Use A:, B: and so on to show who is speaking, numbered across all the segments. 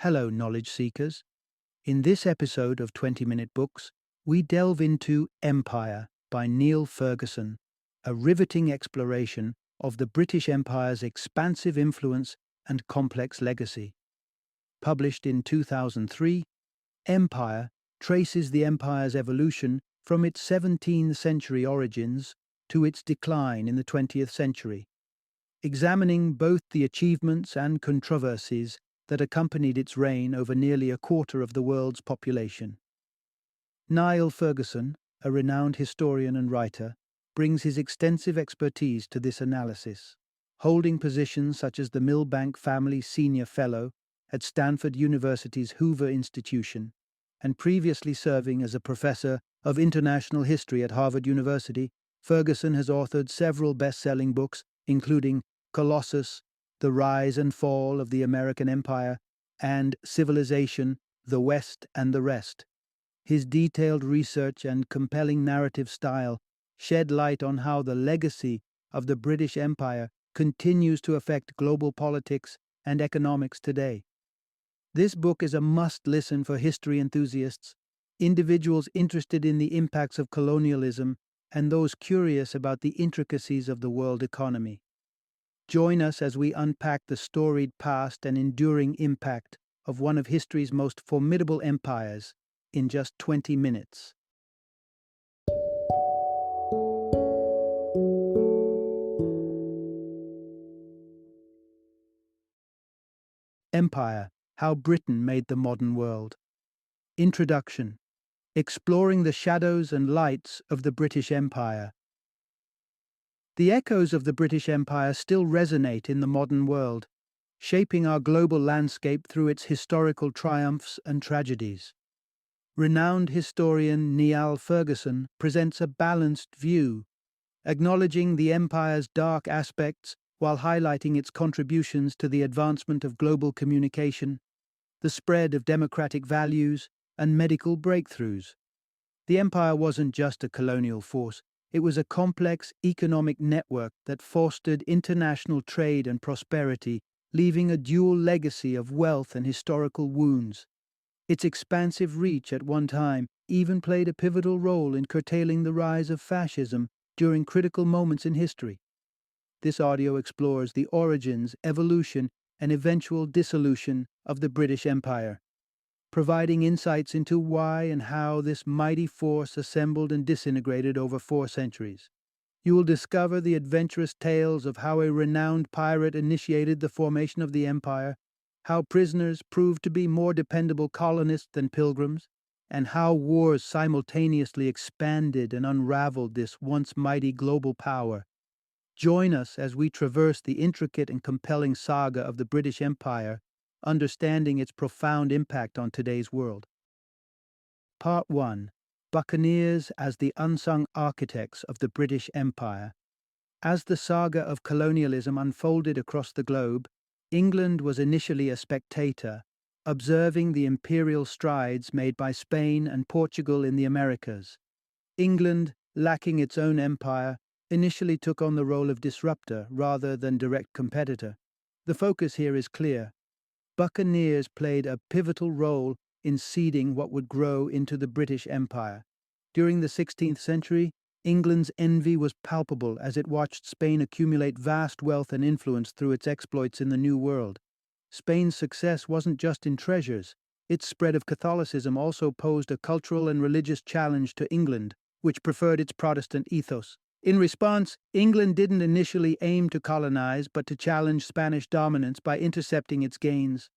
A: Hello, knowledge seekers. In this episode of 20-Minute Books, we delve into Empire by Niall Ferguson, a riveting exploration of the British Empire's expansive influence and complex legacy. Published in 2003, Empire traces the empire's evolution from its 17th century origins to its decline in the 20th century, examining both the achievements and controversies that accompanied its reign over nearly a quarter of the world's population. Niall Ferguson, a renowned historian and writer, brings his extensive expertise to this analysis, holding positions such as the Milbank Family Senior Fellow at Stanford University's Hoover Institution, and previously serving as a professor of international history at Harvard University. Ferguson has authored several best-selling books, including Colossus, The Rise and Fall of the American Empire, and Civilization, the West and the Rest. His detailed research and compelling narrative style shed light on how the legacy of the British Empire continues to affect global politics and economics today. This book is a must-listen for history enthusiasts, individuals interested in the impacts of colonialism, and those curious about the intricacies of the world economy. Join us as we unpack the storied past and enduring impact of one of history's most formidable empires in just 20 minutes. Empire: How Britain Made the Modern World. Introduction: Exploring the shadows and lights of the British Empire. The echoes of the British Empire still resonate in the modern world, shaping our global landscape through its historical triumphs and tragedies. Renowned historian Niall Ferguson presents a balanced view, acknowledging the empire's dark aspects while highlighting its contributions to the advancement of global communication, the spread of democratic values, and medical breakthroughs. The empire wasn't just a colonial force, it was a complex economic network that fostered international trade and prosperity, leaving a dual legacy of wealth and historical wounds. Its expansive reach at one time even played a pivotal role in curtailing the rise of fascism during critical moments in history. This audio explores the origins, evolution, and eventual dissolution of the British Empire, providing insights into why and how this mighty force assembled and disintegrated over 4 centuries. You will discover the adventurous tales of how a renowned pirate initiated the formation of the empire, how prisoners proved to be more dependable colonists than pilgrims, and how wars simultaneously expanded and unraveled this once mighty global power. Join us as we traverse the intricate and compelling saga of the British Empire, understanding its profound impact on today's world. Part 1. Buccaneers as the unsung architects of the British Empire. As the saga of colonialism unfolded across the globe, England was initially a spectator, observing the imperial strides made by Spain and Portugal in the Americas. England, lacking its own empire, initially took on the role of disruptor rather than direct competitor. The focus here is clear. Buccaneers played a pivotal role in seeding what would grow into the British Empire. During the 16th century, England's envy was palpable as it watched Spain accumulate vast wealth and influence through its exploits in the New World. Spain's success wasn't just in treasures. Its spread of Catholicism also posed a cultural and religious challenge to England, which preferred its Protestant ethos. In response, England didn't initially aim to colonize but to challenge Spanish dominance by intercepting its gains.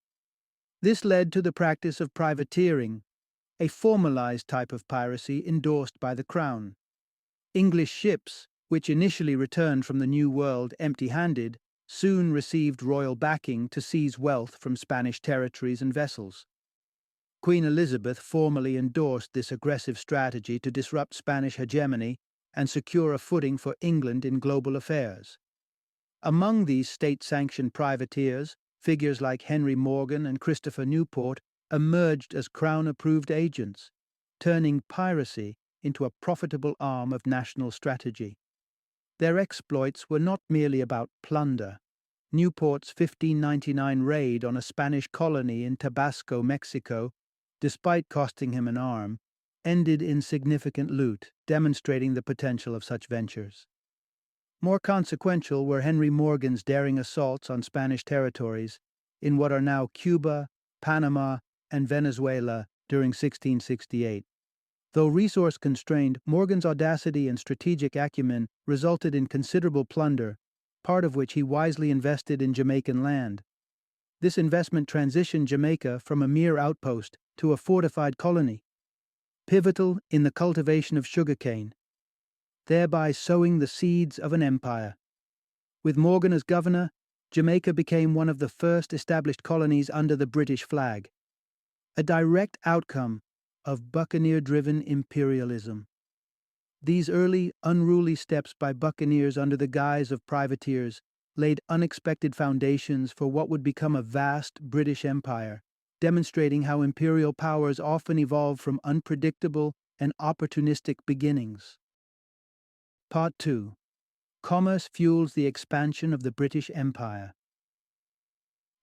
A: This led to the practice of privateering, a formalized type of piracy endorsed by the Crown. English ships, which initially returned from the New World empty-handed, soon received royal backing to seize wealth from Spanish territories and vessels. Queen Elizabeth formally endorsed this aggressive strategy to disrupt Spanish hegemony and secure a footing for England in global affairs. Among these state-sanctioned privateers, figures like Henry Morgan and Christopher Newport emerged as Crown-approved agents, turning piracy into a profitable arm of national strategy. Their exploits were not merely about plunder. Newport's 1599 raid on a Spanish colony in Tabasco, Mexico, despite costing him an arm, ended in significant loot, demonstrating the potential of such ventures. More consequential were Henry Morgan's daring assaults on Spanish territories in what are now Cuba, Panama, and Venezuela during 1668. Though resource-constrained, Morgan's audacity and strategic acumen resulted in considerable plunder, part of which he wisely invested in Jamaican land. This investment transitioned Jamaica from a mere outpost to a fortified colony, pivotal in the cultivation of sugarcane, thereby sowing the seeds of an empire. With Morgan as governor, Jamaica became one of the first established colonies under the British flag, a direct outcome of buccaneer-driven imperialism. These early, unruly steps by buccaneers under the guise of privateers laid unexpected foundations for what would become a vast British empire, demonstrating how imperial powers often evolve from unpredictable and opportunistic beginnings. Part 2. Commerce fuels the expansion of the British Empire.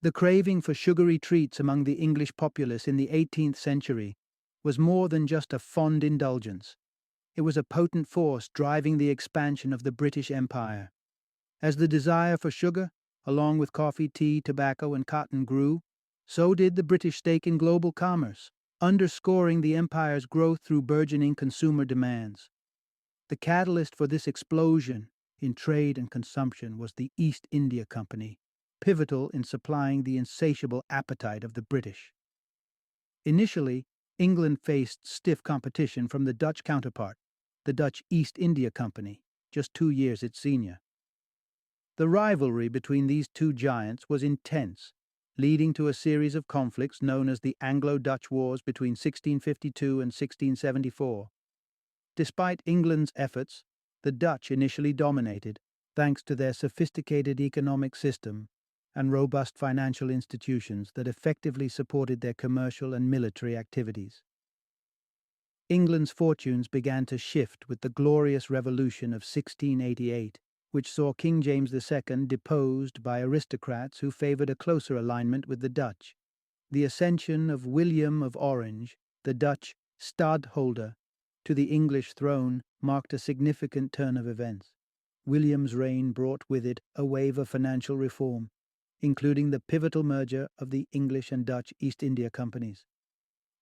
A: The craving for sugary treats among the English populace in the 18th century was more than just a fond indulgence. It was a potent force driving the expansion of the British Empire. As the desire for sugar, along with coffee, tea, tobacco, and cotton grew, so did the British stake in global commerce, underscoring the empire's growth through burgeoning consumer demands. The catalyst for this explosion in trade and consumption was the East India Company, pivotal in supplying the insatiable appetite of the British. Initially, England faced stiff competition from the Dutch counterpart, the Dutch East India Company, just 2 years its senior. The rivalry between these two giants was intense, leading to a series of conflicts known as the Anglo-Dutch Wars between 1652 and 1674. Despite England's efforts, the Dutch initially dominated, thanks to their sophisticated economic system and robust financial institutions that effectively supported their commercial and military activities. England's fortunes began to shift with the Glorious Revolution of 1688, which saw King James II deposed by aristocrats who favored a closer alignment with the Dutch. The ascension of William of Orange, the Dutch stadholder, to the English throne marked a significant turn of events. William's reign brought with it a wave of financial reform, including the pivotal merger of the English and Dutch East India Companies.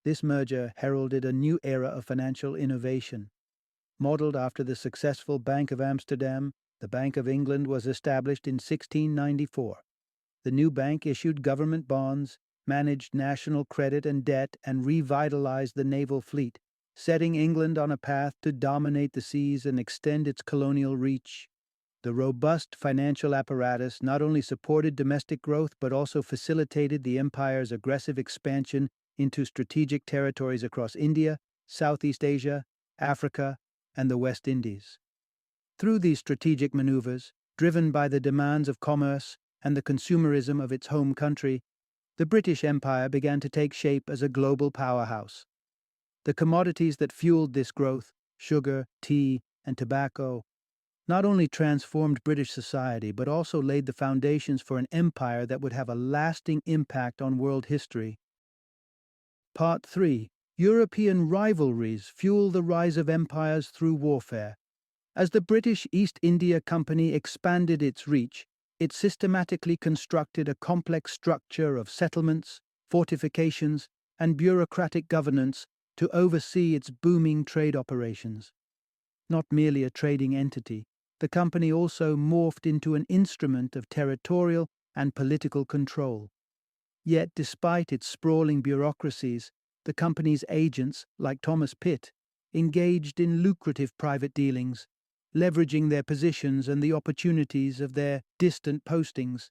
A: This merger heralded a new era of financial innovation. Modeled after the successful Bank of Amsterdam, the Bank of England was established in 1694. The new bank issued government bonds, managed national credit and debt, and revitalized the naval fleet, setting England on a path to dominate the seas and extend its colonial reach. The robust financial apparatus not only supported domestic growth but also facilitated the empire's aggressive expansion into strategic territories across India, Southeast Asia, Africa, and the West Indies. Through these strategic maneuvers, driven by the demands of commerce and the consumerism of its home country, the British Empire began to take shape as a global powerhouse. The commodities that fueled this growth, sugar, tea, and tobacco, not only transformed British society but also laid the foundations for an empire that would have a lasting impact on world history. Part 3. European rivalries fuel the rise of empires through warfare. As the British East India Company expanded its reach, it systematically constructed a complex structure of settlements, fortifications, and bureaucratic governance to oversee its booming trade operations. Not merely a trading entity, the company also morphed into an instrument of territorial and political control. Yet, despite its sprawling bureaucracies, the company's agents, like Thomas Pitt, engaged in lucrative private dealings, leveraging their positions and the opportunities of their distant postings.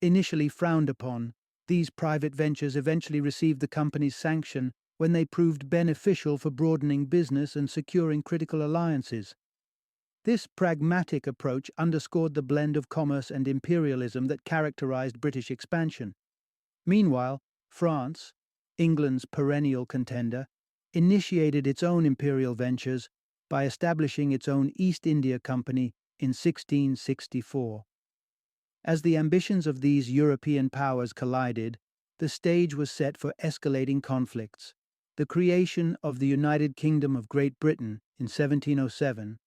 A: Initially frowned upon, these private ventures eventually received the company's sanction when they proved beneficial for broadening business and securing critical alliances. This pragmatic approach underscored the blend of commerce and imperialism that characterized British expansion. Meanwhile, France, England's perennial contender, initiated its own imperial ventures by establishing its own East India Company in 1664. As the ambitions of these European powers collided, the stage was set for escalating conflicts. The creation of the United Kingdom of Great Britain in 1707,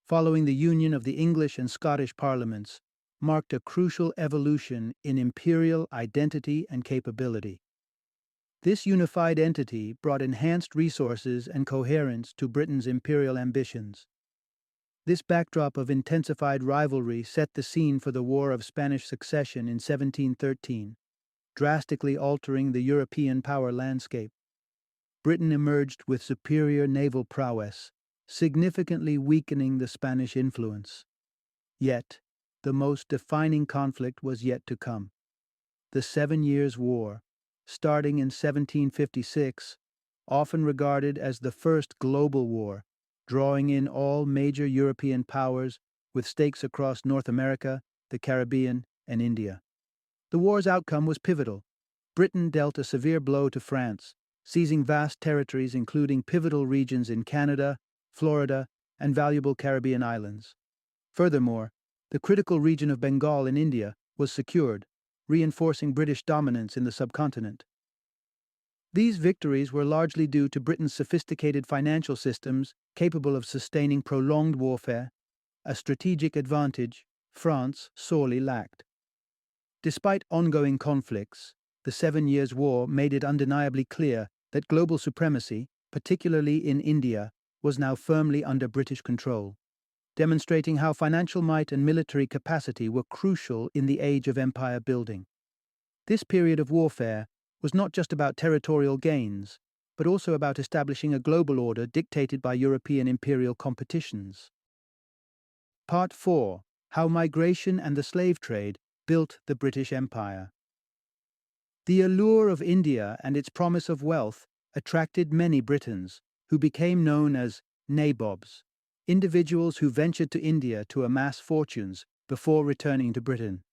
A: following the union of the English and Scottish parliaments, marked a crucial evolution in imperial identity and capability. This unified entity brought enhanced resources and coherence to Britain's imperial ambitions. This backdrop of intensified rivalry set the scene for the War of Spanish Succession in 1713, drastically altering the European power landscape. Britain emerged with superior naval prowess, significantly weakening the Spanish influence. Yet, the most defining conflict was yet to come. The 7 Years' War, starting in 1756, often regarded as the first global war, drawing in all major European powers with stakes across North America, the Caribbean, and India. The war's outcome was pivotal. Britain dealt a severe blow to France, seizing vast territories including pivotal regions in Canada, Florida, and valuable Caribbean islands. Furthermore, the critical region of Bengal in India was secured, reinforcing British dominance in the subcontinent. These victories were largely due to Britain's sophisticated financial systems capable of sustaining prolonged warfare, a strategic advantage France sorely lacked. Despite ongoing conflicts, the 7 Years' War made it undeniably clear that global supremacy, particularly in India, was now firmly under British control, demonstrating how financial might and military capacity were crucial in the age of empire building. This period of warfare was not just about territorial gains, but also about establishing a global order dictated by European imperial competitions. Part 4. How Migration and the Slave Trade Built the British Empire. The allure of India and its promise of wealth attracted many Britons, who became known as nabobs, individuals who ventured to India to amass fortunes before returning to Britain.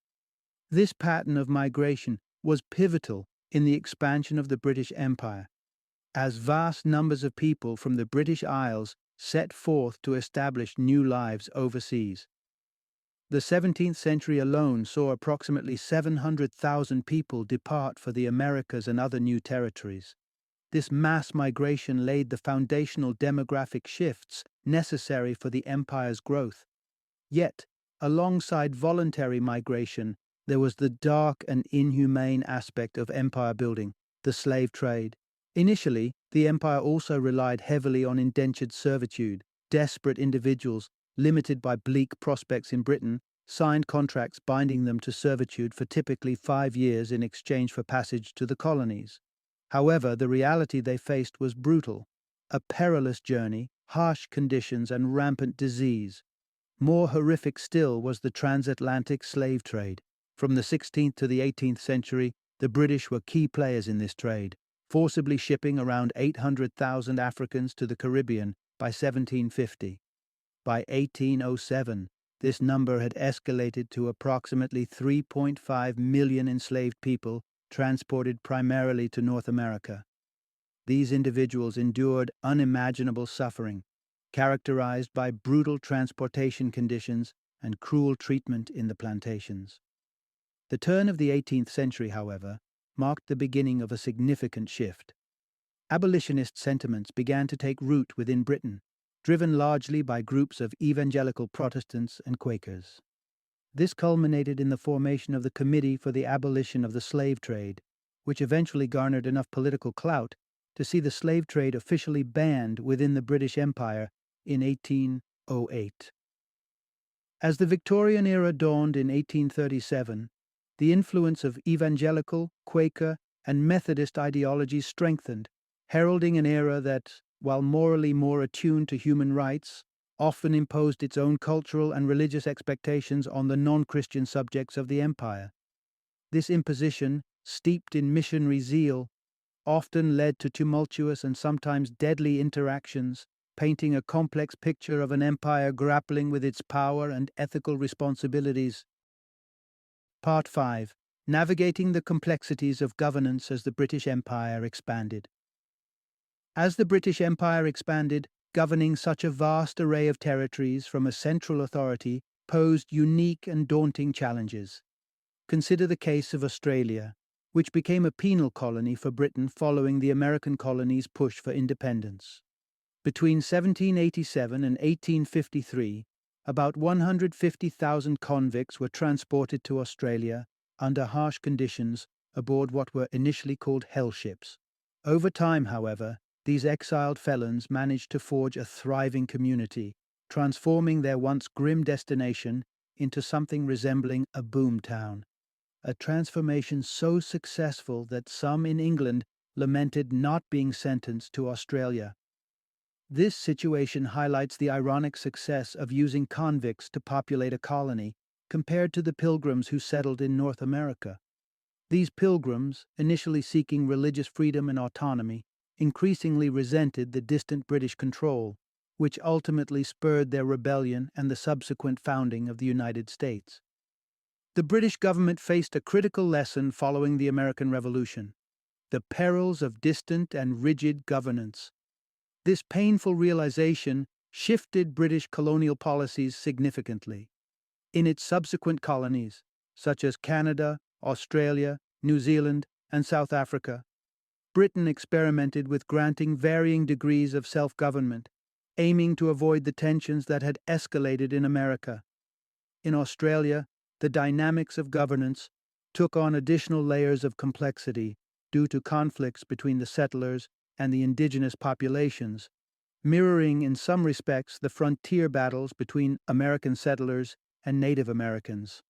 A: This pattern of migration was pivotal in the expansion of the British Empire, as vast numbers of people from the British Isles set forth to establish new lives overseas. The 17th century alone saw approximately 700,000 people depart for the Americas and other new territories. This mass migration laid the foundational demographic shifts necessary for the empire's growth. Yet, alongside voluntary migration, there was the dark and inhumane aspect of empire building, the slave trade. Initially, the empire also relied heavily on indentured servitude. Desperate individuals, limited by bleak prospects in Britain, signed contracts binding them to servitude for typically 5 years in exchange for passage to the colonies. However, the reality they faced was brutal: a perilous journey, harsh conditions, and rampant disease. More horrific still was the transatlantic slave trade. From the 16th to the 18th century, the British were key players in this trade, forcibly shipping around 800,000 Africans to the Caribbean by 1750. By 1807, this number had escalated to approximately 3.5 million enslaved people transported primarily to North America. These individuals endured unimaginable suffering, characterized by brutal transportation conditions and cruel treatment in the plantations. The turn of the 18th century, however, marked the beginning of a significant shift. Abolitionist sentiments began to take root within Britain, driven largely by groups of evangelical Protestants and Quakers. This culminated in the formation of the Committee for the Abolition of the Slave Trade, which eventually garnered enough political clout to see the slave trade officially banned within the British Empire in 1808. As the Victorian era dawned in 1837, the influence of evangelical, Quaker, and Methodist ideologies strengthened, heralding an era that, while morally more attuned to human rights, often imposed its own cultural and religious expectations on the non-Christian subjects of the empire. This imposition, steeped in missionary zeal, often led to tumultuous and sometimes deadly interactions, painting a complex picture of an empire grappling with its power and ethical responsibilities. Part 5. Navigating the complexities of governance as the British Empire expanded. As the British Empire expanded, governing such a vast array of territories from a central authority posed unique and daunting challenges. Consider the case of Australia, which became a penal colony for Britain following the American colony's push for independence. Between 1787 and 1853, about 150,000 convicts were transported to Australia under harsh conditions aboard what were initially called hell ships. Over time, however, these exiled felons managed to forge a thriving community, transforming their once grim destination into something resembling a boomtown. A transformation so successful that some in England lamented not being sentenced to Australia. This situation highlights the ironic success of using convicts to populate a colony compared to the pilgrims who settled in North America. These pilgrims, initially seeking religious freedom and autonomy, increasingly resented the distant British control, which ultimately spurred their rebellion and the subsequent founding of the United States. The British government faced a critical lesson following the American Revolution: the perils of distant and rigid governance. This painful realization shifted British colonial policies significantly. In its subsequent colonies, such as Canada, Australia, New Zealand, and South Africa, Britain experimented with granting varying degrees of self-government, aiming to avoid the tensions that had escalated in America. In Australia, the dynamics of governance took on additional layers of complexity due to conflicts between the settlers and the indigenous populations, mirroring in some respects the frontier battles between American settlers and Native Americans.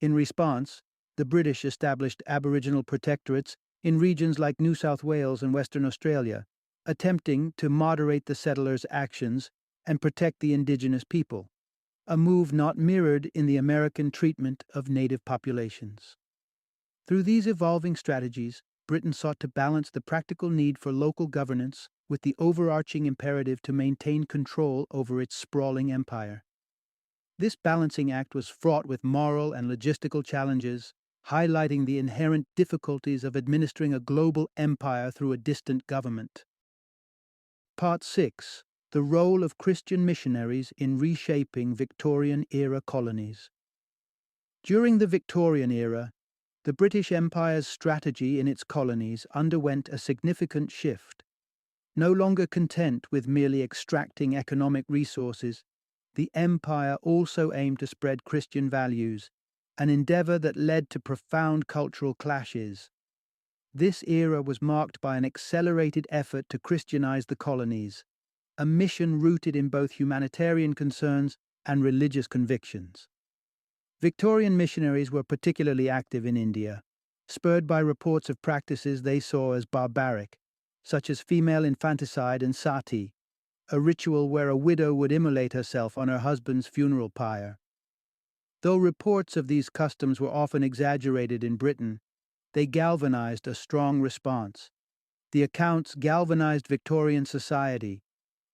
A: In response, the British established Aboriginal protectorates in regions like New South Wales and Western Australia, attempting to moderate the settlers' actions and protect the indigenous people, a move not mirrored in the American treatment of native populations. Through these evolving strategies, Britain sought to balance the practical need for local governance with the overarching imperative to maintain control over its sprawling empire. This balancing act was fraught with moral and logistical challenges, highlighting the inherent difficulties of administering a global empire through a distant government. Part 6. The role of Christian missionaries in reshaping Victorian-era colonies. During the Victorian era, the British Empire's strategy in its colonies underwent a significant shift. No longer content with merely extracting economic resources, the empire also aimed to spread Christian values, an endeavor that led to profound cultural clashes. This era was marked by an accelerated effort to Christianize the colonies, a mission rooted in both humanitarian concerns and religious convictions. Victorian missionaries were particularly active in India, spurred by reports of practices they saw as barbaric, such as female infanticide and sati, a ritual where a widow would immolate herself on her husband's funeral pyre. Though reports of these customs were often exaggerated in Britain, they galvanized a strong response. The accounts galvanized Victorian society,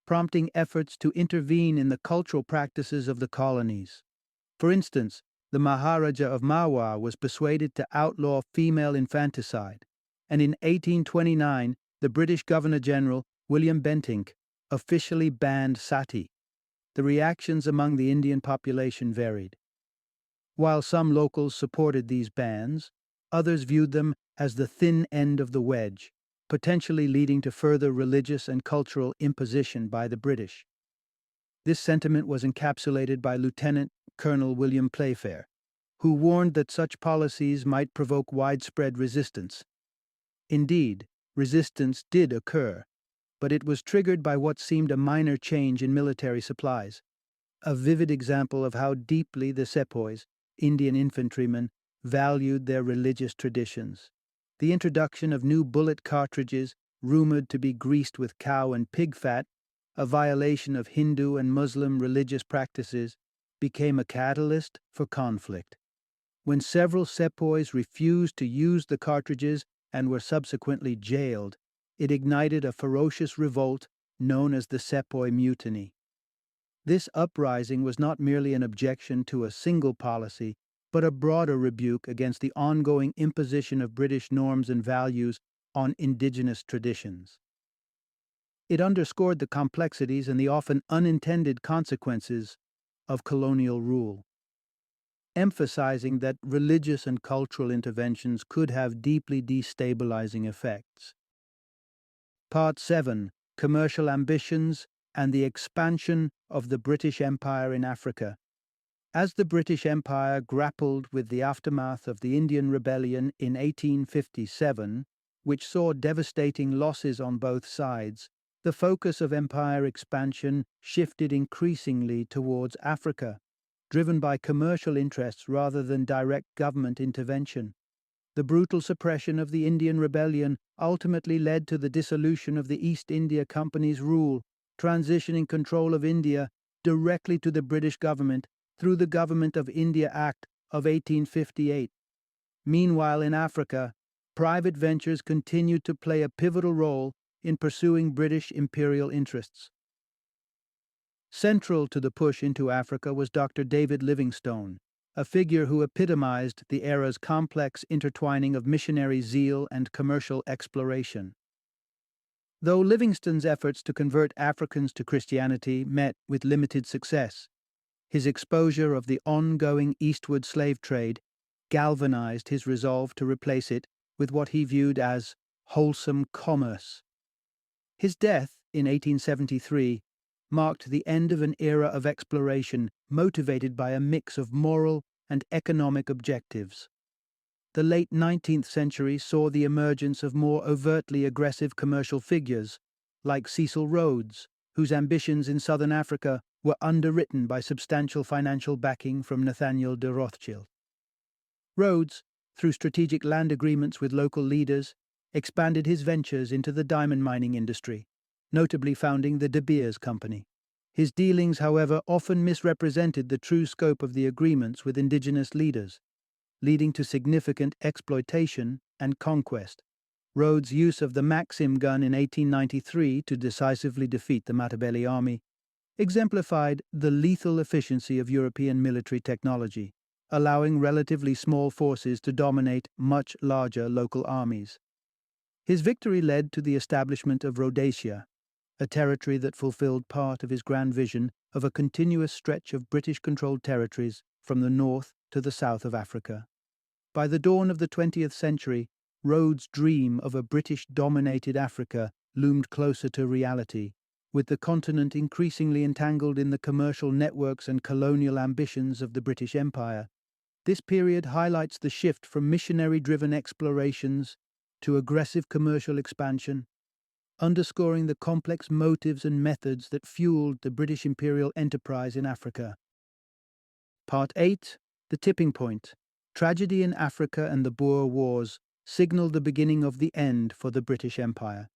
A: prompting efforts to intervene in the cultural practices of the colonies. For instance, the Maharaja of Marwar was persuaded to outlaw female infanticide, and in 1829 the British Governor-General, William Bentinck, officially banned sati. The reactions among the Indian population varied. While some locals supported these bans, others viewed them as the thin end of the wedge, potentially leading to further religious and cultural imposition by the British. This sentiment was encapsulated by Lieutenant Colonel William Playfair, who warned that such policies might provoke widespread resistance. Indeed, resistance did occur, but it was triggered by what seemed a minor change in military supplies, a vivid example of how deeply the sepoys, Indian infantrymen, valued their religious traditions. The introduction of new bullet cartridges, rumored to be greased with cow and pig fat, a violation of Hindu and Muslim religious practices, became a catalyst for conflict. When several sepoys refused to use the cartridges and were subsequently jailed, it ignited a ferocious revolt known as the Sepoy Mutiny. This uprising was not merely an objection to a single policy, but a broader rebuke against the ongoing imposition of British norms and values on indigenous traditions. It underscored the complexities and the often unintended consequences of colonial rule. emphasizing that religious and cultural interventions could have deeply destabilizing effects. Part 7: Commercial Ambitions and the Expansion of the British Empire in Africa. As the British Empire grappled with the aftermath of the Indian Rebellion in 1857, which saw devastating losses on both sides, the focus of empire expansion shifted increasingly towards Africa, driven by commercial interests rather than direct government intervention. The brutal suppression of the Indian Rebellion ultimately led to the dissolution of the East India Company's rule, transitioning control of India directly to the British government through the Government of India Act of 1858. Meanwhile, in Africa, private ventures continued to play a pivotal role in pursuing British imperial interests. Central to the push into Africa was Dr. David Livingstone, a figure who epitomized the era's complex intertwining of missionary zeal and commercial exploration. Though Livingstone's efforts to convert Africans to Christianity met with limited success, his exposure of the ongoing eastward slave trade galvanized his resolve to replace it with what he viewed as wholesome commerce. His death in 1873 marked the end of an era of exploration motivated by a mix of moral and economic objectives. The late 19th century saw the emergence of more overtly aggressive commercial figures, like Cecil Rhodes, whose ambitions in southern Africa were underwritten by substantial financial backing from Nathaniel de Rothschild. Rhodes, through strategic land agreements with local leaders, expanded his ventures into the diamond mining industry, notably founding the De Beers Company. His dealings, however, often misrepresented the true scope of the agreements with indigenous leaders, leading to significant exploitation and conquest. Rhodes' use of the Maxim gun in 1893 to decisively defeat the Matabele army exemplified the lethal efficiency of European military technology, allowing relatively small forces to dominate much larger local armies. His victory led to the establishment of Rhodesia, a territory that fulfilled part of his grand vision of a continuous stretch of British-controlled territories from the north to the south of Africa. By the dawn of the 20th century, Rhodes' dream of a British-dominated Africa loomed closer to reality, with the continent increasingly entangled in the commercial networks and colonial ambitions of the British Empire. This period highlights the shift from missionary-driven explorations to aggressive commercial expansion, underscoring the complex motives and methods that fueled the British imperial enterprise in Africa. Part 8: The Tipping Point. Tragedy in Africa and the Boer Wars signaled the beginning of the end for the British Empire.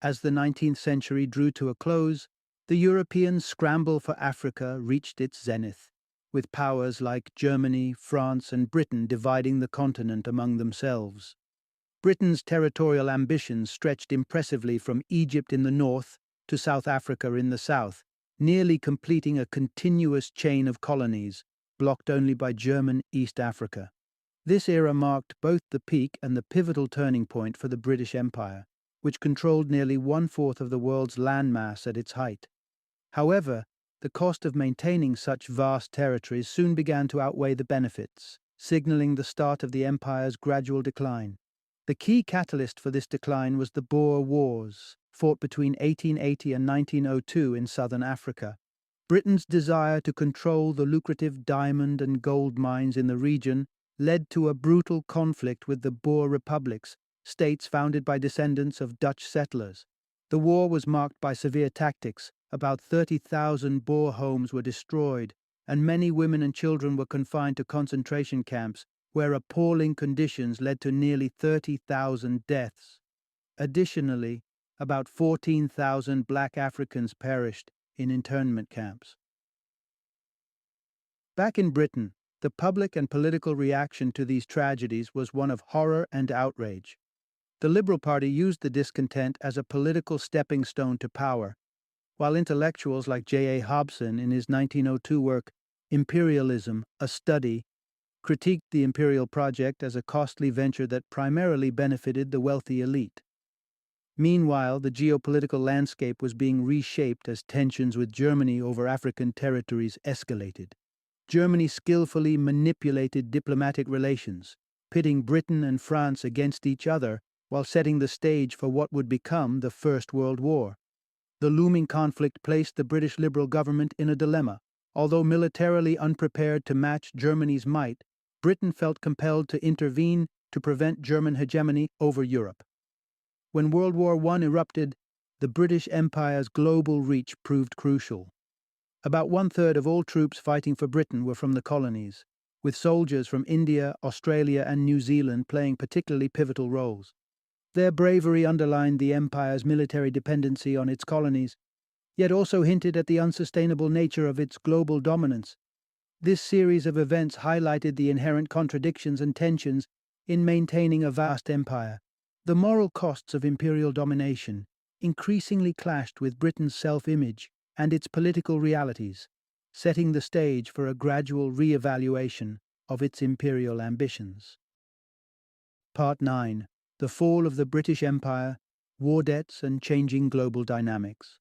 A: As the 19th century drew to a close, the European scramble for Africa reached its zenith, with powers like Germany, France, and Britain dividing the continent among themselves. Britain's territorial ambitions stretched impressively from Egypt in the north to South Africa in the south, nearly completing a continuous chain of colonies, blocked only by German East Africa. This era marked both the peak and the pivotal turning point for the British Empire, which controlled nearly one-fourth of the world's landmass at its height. However, the cost of maintaining such vast territories soon began to outweigh the benefits, signaling the start of the empire's gradual decline. The key catalyst for this decline was the Boer Wars, fought between 1880 and 1902 in southern Africa. Britain's desire to control the lucrative diamond and gold mines in the region led to a brutal conflict with the Boer republics, states founded by descendants of Dutch settlers. The war was marked by severe tactics. About 30,000 Boer homes were destroyed, and many women and children were confined to concentration camps, where appalling conditions led to nearly 30,000 deaths. Additionally, about 14,000 black Africans perished in internment camps. Back in Britain, the public and political reaction to these tragedies was one of horror and outrage. The Liberal Party used the discontent as a political stepping stone to power, while intellectuals like J.A. Hobson in his 1902 work, Imperialism, a Study, critiqued the imperial project as a costly venture that primarily benefited the wealthy elite. Meanwhile, the geopolitical landscape was being reshaped as tensions with Germany over African territories escalated. Germany skillfully manipulated diplomatic relations, pitting Britain and France against each other while setting the stage for what would become the First World War. The looming conflict placed the British Liberal government in a dilemma. Although militarily unprepared to match Germany's might, Britain felt compelled to intervene to prevent German hegemony over Europe. When World War I erupted, the British Empire's global reach proved crucial. About one-third of all troops fighting for Britain were from the colonies, with soldiers from India, Australia, and New Zealand playing particularly pivotal roles. Their bravery underlined the Empire's military dependency on its colonies, yet also hinted at the unsustainable nature of its global dominance. This series of events highlighted the inherent contradictions and tensions in maintaining a vast empire. The moral costs of imperial domination increasingly clashed with Britain's self-image and its political realities, setting the stage for a gradual re-evaluation of its imperial ambitions. Part 9. The Fall of the British Empire, War Debts and Changing Global Dynamics.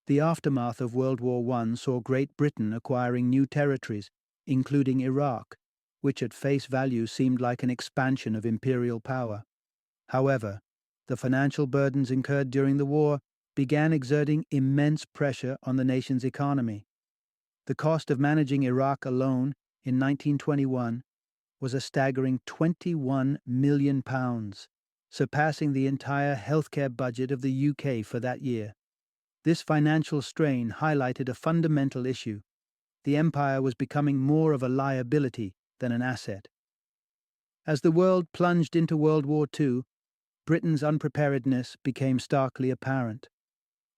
A: The aftermath of World War I saw Great Britain acquiring new territories, including Iraq, which at face value seemed like an expansion of imperial power. However, the financial burdens incurred during the war began exerting immense pressure on the nation's economy. The cost of managing Iraq alone in 1921 was a staggering £21 million, surpassing the entire healthcare budget of the UK for that year. This financial strain highlighted a fundamental issue. The empire was becoming more of a liability than an asset. As the world plunged into World War II, Britain's unpreparedness became starkly apparent.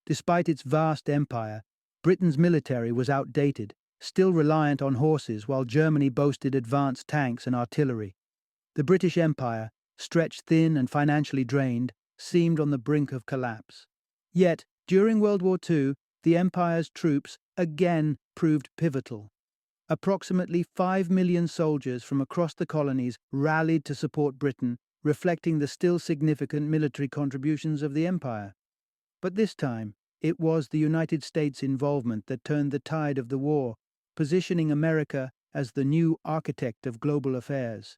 A: Despite its vast empire, Britain's military was outdated, still reliant on horses, while Germany boasted advanced tanks and artillery. The British Empire, stretched thin and financially drained, seemed on the brink of collapse. Yet, during World War II, the Empire's troops again proved pivotal. Approximately 5 million soldiers from across the colonies rallied to support Britain, reflecting the still significant military contributions of the Empire. But this time, it was the United States' involvement that turned the tide of the war, positioning America as the new architect of global affairs.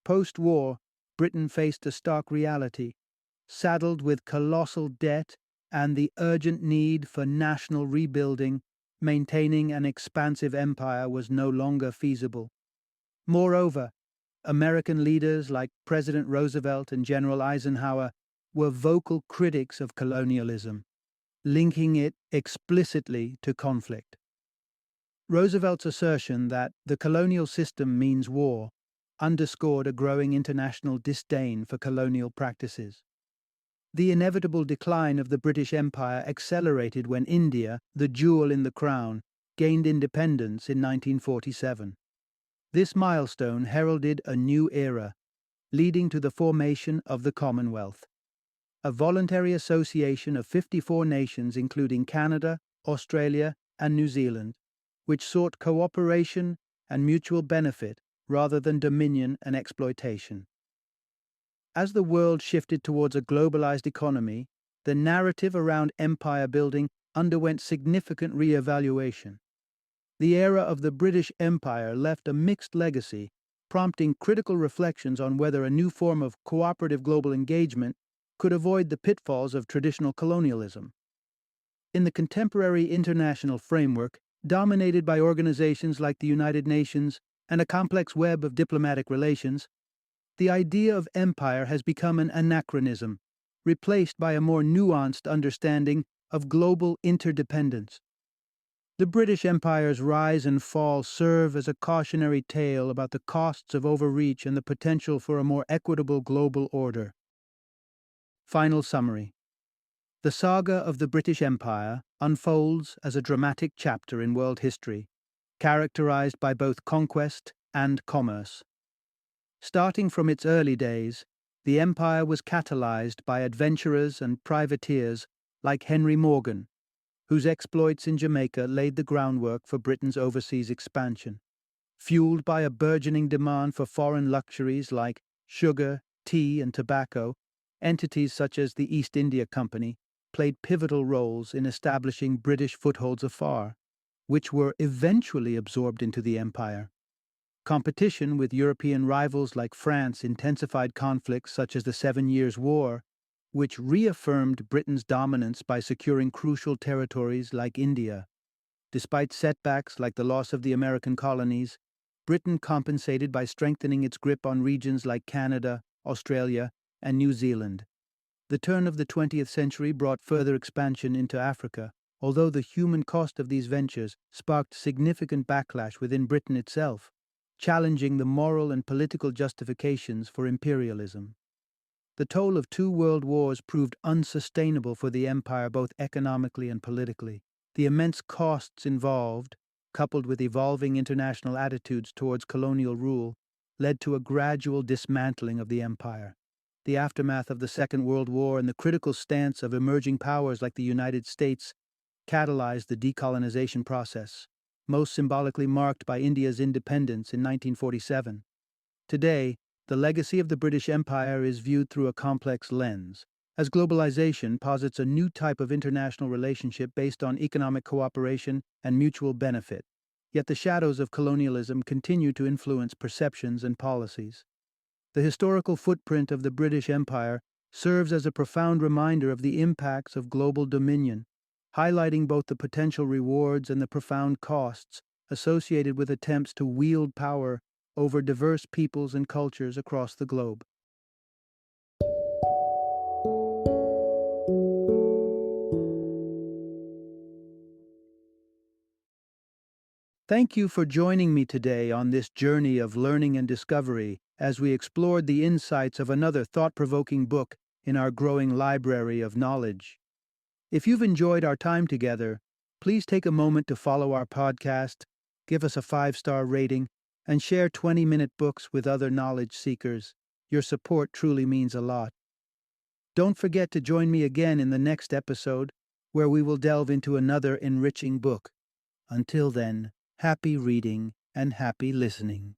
A: Post-war, Britain faced a stark reality. Saddled with colossal debt and the urgent need for national rebuilding, maintaining an expansive empire was no longer feasible. Moreover, American leaders like President Roosevelt and General Eisenhower were vocal critics of colonialism, linking it explicitly to conflict. Roosevelt's assertion that the colonial system means war underscored a growing international disdain for colonial practices. The inevitable decline of the British Empire accelerated when India, the jewel in the crown, gained independence in 1947. This milestone heralded a new era, leading to the formation of the Commonwealth, a voluntary association of 54 nations including Canada, Australia, and New Zealand, which sought cooperation and mutual benefit rather than dominion and exploitation. As the world shifted towards a globalized economy, the narrative around empire building underwent significant re-evaluation. The era of the British Empire left a mixed legacy, prompting critical reflections on whether a new form of cooperative global engagement could avoid the pitfalls of traditional colonialism. In the contemporary international framework, dominated by organizations like the United Nations and a complex web of diplomatic relations, the idea of empire has become an anachronism, replaced by a more nuanced understanding of global interdependence. The British Empire's rise and fall serve as a cautionary tale about the costs of overreach and the potential for a more equitable global order. Final summary. The saga of the British Empire unfolds as a dramatic chapter in world history, characterized by both conquest and commerce. Starting from its early days, the empire was catalyzed by adventurers and privateers like Henry Morgan, whose exploits in Jamaica laid the groundwork for Britain's overseas expansion. Fueled by a burgeoning demand for foreign luxuries like sugar, tea, and tobacco, entities such as the East India Company played pivotal roles in establishing British footholds afar. which were eventually absorbed into the empire. Competition with European rivals like France intensified conflicts such as the Seven Years' War, which reaffirmed Britain's dominance by securing crucial territories like India. Despite setbacks like the loss of the American colonies, Britain compensated by strengthening its grip on regions like Canada, Australia, and New Zealand. The turn of the 20th century brought further expansion into Africa, although the human cost of these ventures sparked significant backlash within Britain itself, challenging the moral and political justifications for imperialism. The toll of two world wars proved unsustainable for the empire both economically and politically. The immense costs involved, coupled with evolving international attitudes towards colonial rule, led to a gradual dismantling of the empire. The aftermath of the Second World War and the critical stance of emerging powers like the United States catalyzed the decolonization process, most symbolically marked by India's independence in 1947. Today, the legacy of the British Empire is viewed through a complex lens, as globalization posits a new type of international relationship based on economic cooperation and mutual benefit. Yet the shadows of colonialism continue to influence perceptions and policies. The historical footprint of the British Empire serves as a profound reminder of the impacts of global dominion, highlighting both the potential rewards and the profound costs associated with attempts to wield power over diverse peoples and cultures across the globe. Thank you for joining me today on this journey of learning and discovery as we explored the insights of another thought-provoking book in our growing library of knowledge. If you've enjoyed our time together, please take a moment to follow our podcast, give us a 5-star rating, and share 20-minute books with other knowledge seekers. Your support truly means a lot. Don't forget to join me again in the next episode, where we will delve into another enriching book. Until then, happy reading and happy listening.